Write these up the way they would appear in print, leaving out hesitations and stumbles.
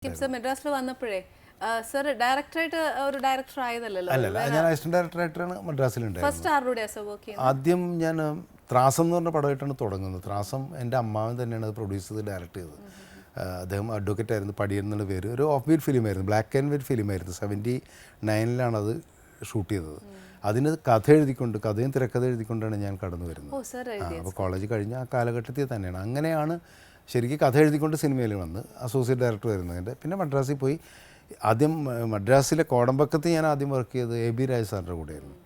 Sir മെഡ്രാസിൽ വന്നപ്പോഴേ sir ഡയറക്ടറായിട്ട് ഒരു director ആയതല്ലോ. അല്ലല്ല, ഞാൻ അസിസ്റ്റന്റ് ഡയറക്ടറായിട്ടാണ് മദ്രാസിലുണ്ടായത്. ഫസ്റ്റ് ആരുടെ സർ വർക്ക് ചെയ്യുന്നത്? ആദ്യം ഞാൻ ത്രാസം എന്ന് പറഞ്ഞ പടമായിട്ടാണ് തുടങ്ങുന്നത്. ത്രാസം എൻ്റെ അമ്മാവൻ തന്നെയാണ് അത് പ്രൊഡ്യൂസ് ചെയ്ത് ഡയറക്റ്റ് ചെയ്തത്. അദ്ദേഹം അഡ്വക്കേറ്റ് ആയിരുന്നു. പടിയൻ എന്നുള്ള പേര്. ഒരു ഓഫ് ബീറ്റ് ഫിലിമായിരുന്നു, ബ്ലാക്ക് ആൻഡ് വൈറ്റ് ഫിലിമായിരുന്നു. 79 അത് ഷൂട്ട് ചെയ്തത്. അതിന് കഥ എഴുതിക്കൊണ്ട്, കഥയും തിരക്കഥ എഴുതിക്കൊണ്ടാണ് ഞാൻ കടന്നു വരുന്നത്. അപ്പോൾ കോളേജ് കഴിഞ്ഞ ആ കാലഘട്ടത്തിൽ തന്നെയാണ്. അങ്ങനെയാണ് ശരിക്കും കഥ എഴുതിക്കൊണ്ട് സിനിമയിൽ വന്ന് അസോസിയേറ്റ് ഡയറക്ടർ വരുന്നതിൻ്റെ. പിന്നെ മദ്രാസിൽ പോയി. ആദ്യം മദ്രാസിലെ കോടമ്പക്കത്ത് ഞാൻ ആദ്യം വർക്ക് ചെയ്തത് AB രാജ് സാറിൻ്റെ കൂടെയായിരുന്നു.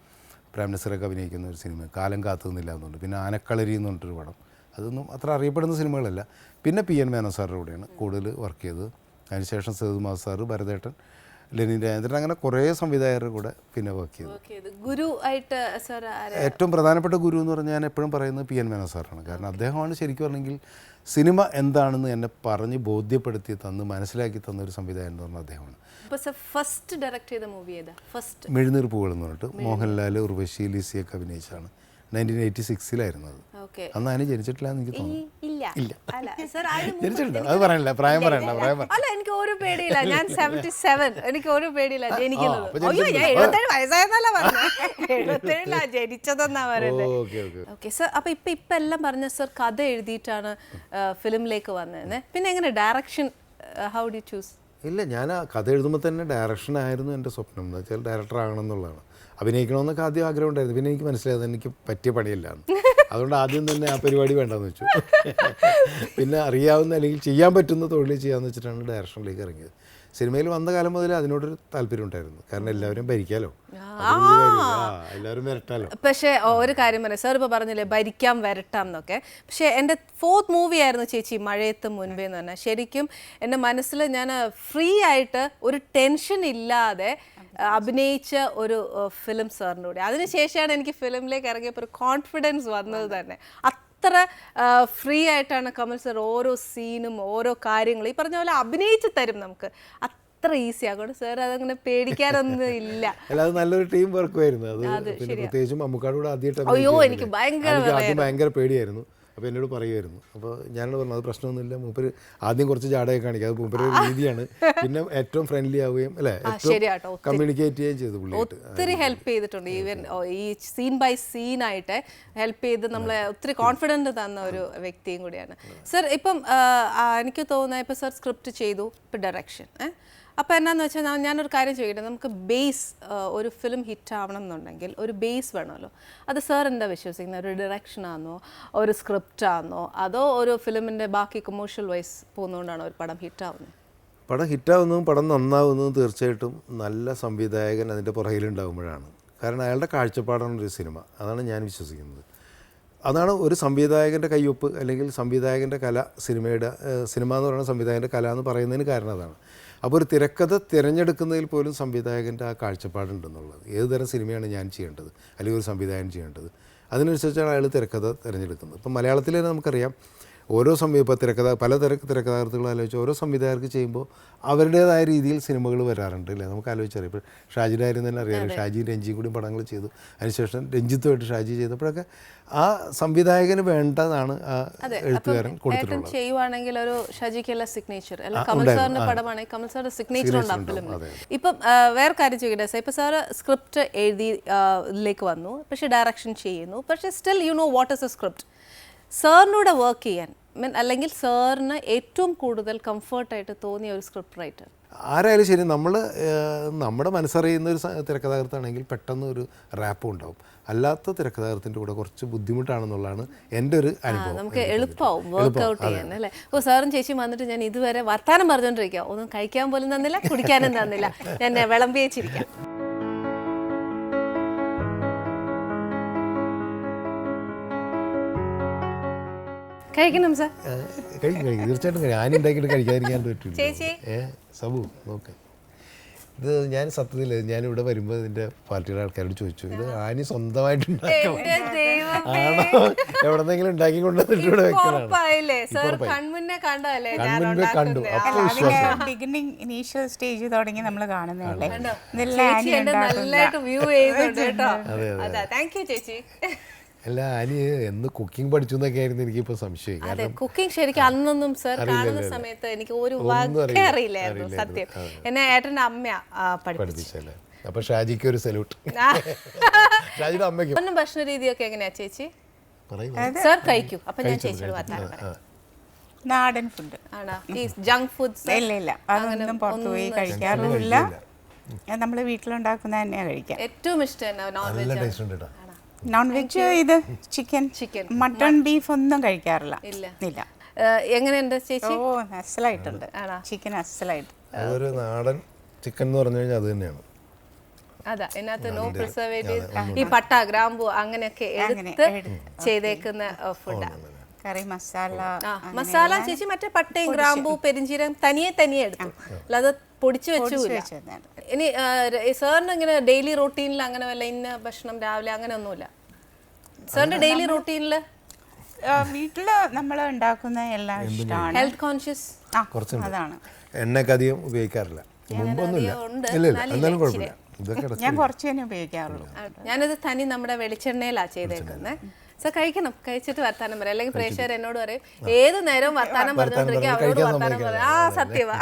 പ്രേം നസീറൊക്കെ അഭിനയിക്കുന്ന ഒരു സിനിമ, കാലം കാത്തുനിന്നില്ല എന്നുണ്ട്. പിന്നെ ആനക്കളരി എന്ന് പറഞ്ഞിട്ടൊരു പടം. അതൊന്നും അത്ര അറിയപ്പെടുന്ന സിനിമകളല്ല. പിന്നെ PN മേനോൻ സാറിൻ്റെ കൂടെയാണ് കൂടുതൽ വർക്ക് ചെയ്തത്. അതിനുശേഷം സേതുമാധവ് സാറ്, ഭരതേട്ടൻ, ലെനിൻ രാജേന്ദ്രൻ, അങ്ങനെ കുറേ സംവിധായകരുടെ കൂടെ പിന്നെ വർക്ക് ചെയ്തു. ഗുരു ആയിട്ട് ഏറ്റവും പ്രധാനപ്പെട്ട ഗുരു എന്ന് പറഞ്ഞാൽ ഞാൻ എപ്പോഴും പറയുന്നത് PN മേനോൻ സാറാണ്. കാരണം അദ്ദേഹമാണ് ശരിക്കും പറഞ്ഞെങ്കിൽ സിനിമ എന്താണെന്ന് എന്നെ പറഞ്ഞ് ബോധ്യപ്പെടുത്തി തന്ന് മനസ്സിലാക്കി തന്ന ഒരു സംവിധായകൻ എന്ന് പറഞ്ഞാൽ അദ്ദേഹമാണ്. ഫസ്റ്റ് ഡയറക്ട് ചെയ്ത മൂവി ഏതാ? ഫസ്റ്റ് മെഴുനീർ പൂകൾ എന്ന് പറഞ്ഞിട്ട് മോഹൻലാൽ, ഉർവശി, ലിസിയൊക്കെ അഭിനയിച്ചാണ്. 1986 അത്. അന്ന് അതിന് ജനിച്ചിട്ടില്ല എന്ന് എനിക്ക് തോന്നുന്നു. ജനിച്ചിട്ടുണ്ട്, അത് പറയണ്ട, പ്രായം പറയണ്ട. അല്ല, എനിക്ക് ഒരു പേടിയില്ല. ഞാൻ 77, എനിക്ക് ഒരു പേടിയില്ല ജനിക്കുന്നത്. അയ്യോ, ഞാൻ 77 വയസ്സായെന്നല്ല പറഞ്ഞത്, 77 ജനിച്ചതെന്നാ പറയുന്നത്. ഓക്കെ സർ, അപ്പൊ ഇപ്പൊ എല്ലാം പറഞ്ഞ സർ കഥ എഴുതിയിട്ടാണ് ഫിലിമിലേക്ക് വന്നത്. പിന്നെ എങ്ങനെ ഡയറക്ഷൻ, ഹൗ ഡു ചൂസ്? ഇല്ല, ഞാൻ ആ കഥ എഴുതുമ്പോൾ തന്നെ ഡയറക്ഷൻ ആയിരുന്നു എൻ്റെ സ്വപ്നം. എന്ന് വെച്ചാൽ ഡയറക്ടർ ആകണം എന്നുള്ളതാണ്. അഭിനയിക്കണമെന്നൊക്കെ ആദ്യം ആഗ്രഹം ഉണ്ടായിരുന്നു. പിന്നെ എനിക്ക് മനസ്സിലായത് എനിക്ക് പറ്റിയ പണിയില്ലാന്ന്. അതുകൊണ്ട് ആദ്യം തന്നെ ആ പരിപാടി വേണ്ടെന്ന് വെച്ചു. പിന്നെ അറിയാവുന്ന അല്ലെങ്കിൽ ചെയ്യാൻ പറ്റുന്ന തൊഴിൽ ചെയ്യാമെന്ന് വെച്ചിട്ടാണ് ഡയറക്ഷനിലേക്ക് ഇറങ്ങിയത്. സിനിമയിൽ വന്ന കാലം മുതൽ അതിനോടൊരു താല്പര്യം ഉണ്ടായിരുന്നു. കാരണം എല്ലാവരും ഭരിക്കാലോ, എല്ലാവരും വരട്ടാലോ. പക്ഷേ ഒരു കാര്യം പറയാം, സാർ ഇപ്പോൾ പറഞ്ഞില്ലേ ഭരിക്കാം വരട്ടാം എന്നൊക്കെ. പക്ഷേ എൻ്റെ 4th മൂവി ആയിരുന്നു ചേച്ചി മഴയത്ത് മുൻപേ എന്ന് പറഞ്ഞാൽ. ശരിക്കും എൻ്റെ മനസ്സിൽ ഞാൻ ഫ്രീ ആയിട്ട് ഒരു ടെൻഷൻ ഇല്ലാതെ അഭിനയിച്ച ഒരു ഫിലിം സാറിൻ്റെ കൂടെ. അതിനുശേഷമാണ് എനിക്ക് ഫിലിമിലേക്ക് ഇറങ്ങിയപ്പോൾ ഒരു കോൺഫിഡൻസ് വന്നത് തന്നെ. അത്ര ഫ്രീ ആയിട്ടാണ് കമൽ സർ ഓരോ സീനും ഓരോ കാര്യങ്ങളും ഈ പറഞ്ഞ പോലെ അഭിനയിച്ച് തരും നമുക്ക്. അത്ര ഈസി ആകൊണ്ട് സാർ അതങ്ങനെ പേടിക്കാനൊന്നും ഇല്ല. അത് നല്ലൊരു ടീം വർക്ക് ആയിരുന്നു. അത് പിന്നെ പ്രത്യേകിച്ചും മമ്മൂക്കാട് കൂടെ ആദ്യമായിട്ട് അയ്യോ, എനിക്ക് ഭയങ്കര പേടിയായിരുന്നു. അപ്പോൾ എന്നോട് പറയുമായിരുന്നു. അപ്പോൾ ഞാനോട് പറഞ്ഞു അത് പ്രശ്നമൊന്നുമില്ല, മൂപ്പര് ആദ്യം കുറച്ച് ജാടയൊക്കെ കാണിക്കുക, അത് മൂപ്പര് രീതിയാണ്. പിന്നെ ഏറ്റവും ഫ്രണ്ട്ലി ആവുകയും അല്ലേ, ഏറ്റവും കമ്മ്യൂണിക്കേറ്റ് ചെയ്യുകയും ചെയ്തു. പുള്ളിയായിട്ട് ഒത്തിരി ഹെൽപ്പ് ചെയ്തിട്ടുണ്ട്. ഈവൻ ഈ സീൻ ബൈ സീൻ ആയിട്ട് ഹെൽപ്പ് ചെയ്ത് നമ്മളെ ഒത്തിരി കോൺഫിഡൻറ്റ് തന്ന ഒരു വ്യക്തിയും കൂടിയാണ് സർ. ഇപ്പം എനിക്ക് തോന്നുന്നത് ഇപ്പം സർ സ്ക്രിപ്റ്റ് ചെയ്തു, ഇപ്പം ഡയറക്ഷൻ. അപ്പോൾ എന്നാന്ന് വെച്ചാൽ ഞാനൊരു കാര്യം ചോദിക്കട്ടെ, നമുക്ക് ബേസ് ഒരു ഫിലിം ഹിറ്റ് ആവണം എന്നുണ്ടെങ്കിൽ ഒരു ബേസ് വേണമല്ലോ. അത് സാർ എന്താ വിശ്വസിക്കുന്നത്? ഒരു ഡയറക്ഷനാണോ, ഒരു സ്ക്രിപ്റ്റാണോ, അതോ ഒരു ഫിലിമിൻ്റെ ബാക്കി കൊമേഴ്ഷ്യൽ വൈസ് പോകുന്നതുകൊണ്ടാണോ ഒരു പടം ഹിറ്റാവുന്നത്? പടം ഹിറ്റാവുന്നതും പടം നന്നാവുന്നതും തീർച്ചയായിട്ടും നല്ല സംവിധായകൻ അതിൻ്റെ പുറകിലുണ്ടാകുമ്പോഴാണ്. കാരണം അയാളുടെ കാഴ്ചപ്പാടാണ് ഒരു സിനിമ. അതാണ് ഞാൻ വിശ്വസിക്കുന്നത്. അതാണ് ഒരു സംവിധായകൻ്റെ കയ്യൊപ്പ് അല്ലെങ്കിൽ സംവിധായകൻ്റെ കല. സിനിമ എന്ന് പറയുന്ന സംവിധായകൻ്റെ കല എന്ന് പറയുന്നതിന് കാരണം അതാണ്. അപ്പോൾ ഒരു തിരക്കഥ തിരഞ്ഞെടുക്കുന്നതിൽ പോലും സംവിധായകൻ്റെ ആ കാഴ്ചപ്പാടുണ്ടെന്നുള്ളത്. ഏത് തരം സിനിമയാണ് ഞാൻ ചെയ്യേണ്ടത് അല്ലെങ്കിൽ ഒരു സംവിധായകൻ ചെയ്യേണ്ടത്, അതിനനുസരിച്ചാണ് അയാൾ തിരക്കഥ തിരഞ്ഞെടുക്കുന്നത്. ഇപ്പം മലയാളത്തിൽ തന്നെ നമുക്കറിയാം ഓരോ ഇപ്പോൾ പല തിരക്കഥാകൃത്തുകൾ ആലോചിച്ച് ഓരോ സംവിധായകർക്ക് ചെയ്യുമ്പോൾ അവരുടേതായ രീതിയിൽ സിനിമകൾ വരാറുണ്ട് അല്ലേ. നമുക്ക് ആലോചിച്ചറിയാം. ഇപ്പോൾ ഷാജിയുടെ കാര്യം തന്നെ അറിയാം. ഷാജിയും രഞ്ജിയും കൂടി പടങ്ങൾ ചെയ്തു. അതിനുശേഷം രഞ്ജിത്തുമായിട്ട് ഷാജി ചെയ്തപ്പോഴൊക്കെ ആ സംവിധായകന് വേണ്ടതാണ് ആ എഴുത്തുകാരൻ കൊടുത്തിട്ടുള്ളത്. ചെയ്യുവാണെങ്കിൽ ഒരു ഷാജിക്കുള്ള സിഗ്നേച്ചർ അല്ല, കമൽ സാറിന്റെ പടമാണെങ്കിൽ കമൽ സാറിന്റെ സിഗ്നേച്ചർ ഉണ്ടാവും. ഇപ്പം വേറെ കാര്യം ചോദിക്കട്ടെ സാർ, ഇപ്പം സാറ് സ്ക്രിപ്റ്റ് എഴുതി ഇതിലേക്ക് വന്നു, പക്ഷേ ഡയറക്ഷൻ ചെയ്യുന്നു, പക്ഷേ still you know what is a script. സാറിനൂടെ വർക്ക് ചെയ്യാൻ അല്ലെങ്കിൽ സാറിന് ഏറ്റവും കൂടുതൽ കംഫർട്ടായിട്ട് തോന്നിയ ഒരു സ്ക്രിപ്റ്റ് റൈറ്റർ ആരായാലും ശരി, നമ്മുടെ മനസ്സറിയുന്ന ഒരു തിരക്കഥാകൃത്താണെങ്കിൽ പെട്ടെന്ന് ഒരു റാപ്പും ഉണ്ടാവും. അല്ലാത്ത തിരക്കഥാകൃത്തിൻ്റെ കൂടെ കുറച്ച് ബുദ്ധിമുട്ടാണെന്നുള്ളതാണ് എൻ്റെ ഒരു അനുഭവം. നമുക്ക് എളുപ്പമാവും വർക്ക്ഔട്ട് ചെയ്യാൻ അല്ലേ. അപ്പോൾ സാറും ചേച്ചിയും വന്നിട്ട് ഞാൻ ഇതുവരെ വർത്താനം പറഞ്ഞുകൊണ്ടിരിക്കുക, ഒന്നും കഴിക്കാൻ പോലും തന്നില്ല, കുടിക്കാനും തന്നില്ല, ഞാൻ വിളമ്പിയേച്ചിരിക്കാം. കഴിക്കണം സാർ? കഴിക്കും തീർച്ചയായിട്ടും കഴിക്കും. ആനി ഉണ്ടാക്കിയിട്ട് കഴിക്കാതിരിക്കാൻ പറ്റില്ല. സബു നോക്ക്, ഇത് ഞാൻ സത്യത്തിൽ ഞാനിവിടെ വരുമ്പോൾ ഇതിൻ്റെ പാർട്ടിയുടെ ആൾക്കാരോട് ചോദിച്ചു, ഇത് ആനി സ്വന്തമായിട്ട് ആണോ എവിടെന്നെങ്കിലും ഉണ്ടാക്കി കൊണ്ടുവന്നിട്ട് ഇവിടെ വെക്കലാണ്? കൺമുന്നേ കണ്ടു. അപ്പോൾ ബിഗിനിങ് ഇനീഷ്യൽ സ്റ്റേജ് തുടങ്ങി നമ്മൾ കാണുന്നതല്ലേ. നല്ലതായിട്ട് വ്യൂ ചെയ്യുന്നുണ്ട് കേട്ടോ. താങ്ക് യു ചേച്ചി. അല്ല ആനി എന്ന് കുക്കിംഗ് പഠിച്ചു എന്നൊക്കെ ആയിരുന്നു എനിക്കിപ്പോൾ സംശയം. അതെ, കുക്കിംഗ് ശരിക്കും അന്നൊന്നും സർ കാണുന്ന സമയത്ത് എനിക്ക് ഒരു വാക്കേ അറിയില്ലായിരുന്നു സത്യം. എന്നെ ഏട്ടൻ്റെ അമ്മ പഠിപ്പിച്ചല്ലേ. അപ്പൊ ഷാജിക്ക് ഒരു സല്യൂട്ട്. ഷാജിയുടെ അമ്മയ്ക്കും. ഒന്നും ഭക്ഷണ രീതിയൊക്കെ എങ്ങനെയാ ചേച്ചി? പറയുന്നത് സർ കഴിക്കൂ, അപ്പൊ ഞാൻ ചേച്ചിയോട് വർത്താനം പറയാം. നാടൻ ഫുഡ് ആണോ? ഈ ജങ്ക് ഫുഡ്സ് ഇല്ല അതൊന്നും പുറത്തു പോയി കഴിക്കാറുമില്ല. നമ്മൾ വീട്ടിലുണ്ടാക്കുന്ന തന്നെയാണ് കഴിക്കാം. ഏറ്റവും ഇഷ്ടം നോൺ നല്ല വെജ്? ടേസ്റ്റ് ഉണ്ട് കേട്ടോ. നോൺ വെജ് ഇത് ചിക്കൻ, മട്ടൺ, ബീഫ് ഒന്നും കഴിക്കാറില്ല. ഇല്ല. എങ്ങനെയുണ്ട് ചേച്ചി? ഓ അസലായിട്ടുണ്ട്. ആണോ? ചിക്കൻ അസലായിട്ട്. അതൊരു നാടൻ ചിക്കൻ എന്ന് പറഞ്ഞു കഴിഞ്ഞാൽ അത് തന്നെയാണ്. അതാ, ഇതിനകത്ത് നോ പ്രിസർവേറ്റീവ്, ഈ പട്ട ഗ്രാമ്പു അങ്ങനെയൊക്കെ എടുത്ത് ചെയ്തേക്കുന്ന ഫുഡാണ്. കറി മസാല മസാല ചേച്ചി മറ്റേ പട്ടയും ഗ്രാമ്പൂ പെരിഞ്ചീരം തനിയെ എടുത്തു, അല്ലാതെ പൊടിച്ചു വെച്ചില്ല. ഇനി സാറിന് ഇങ്ങനെ ഡെയിലി റൂട്ടീനിൽ അങ്ങനെ വല്ല ഇന്ന ഭക്ഷണം രാവിലെ അങ്ങനെ ഒന്നുമില്ല സാറിന്റെ ഡെയിലി റൂട്ടീനിൽ? വീട്ടില് നമ്മൾ ഉണ്ടാക്കുന്ന എല്ലാം ഇഷ്ടമാണ്. ഹെൽത്ത് കോൺഷ്യസ് അതാണ്. എണ്ണയൊക്കെ അധികം ഉപയോഗിക്കാറില്ല. മുമ്പൊന്നുമില്ല. ഇല്ല എന്നാലും കുഴപ്പമില്ല. ഇതൊക്കെ ഞാൻ കുറച്ച് തന്നെ ഉപയോഗിക്കാറുള്ളൂ. ഞാനത് തനി നമ്മുടെ വെളിച്ചെണ്ണയിലാ ചെയ്തേക്കുന്നത്. സർ കഴിക്കണം, കഴിച്ചിട്ട് വർത്താനം പറയാം, അല്ലെങ്കിൽ പ്രേക്ഷകർ എന്നോട് പറയും ഏത് നേരവും വർത്താനം പറഞ്ഞുകൊണ്ടിരിക്കുക, അവരോട് വർത്താനം പറയാം. ആ സത്യവാ.